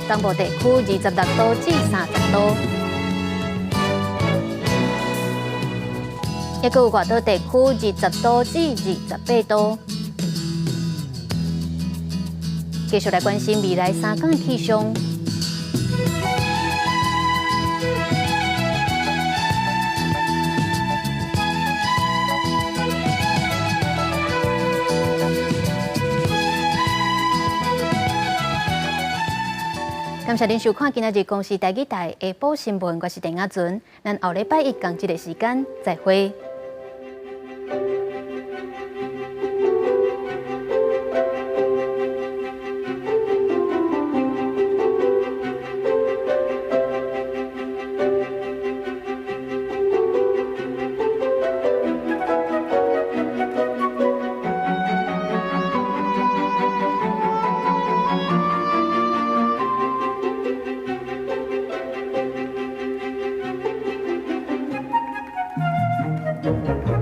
东部地区26度至30度。也有外岛地区20度至28度。继续来关心未来3天的气象。感谢您收看今日公视台语台下晡新闻，我是陈雅纯，咱后礼拜一同这个时间再会。Thank you.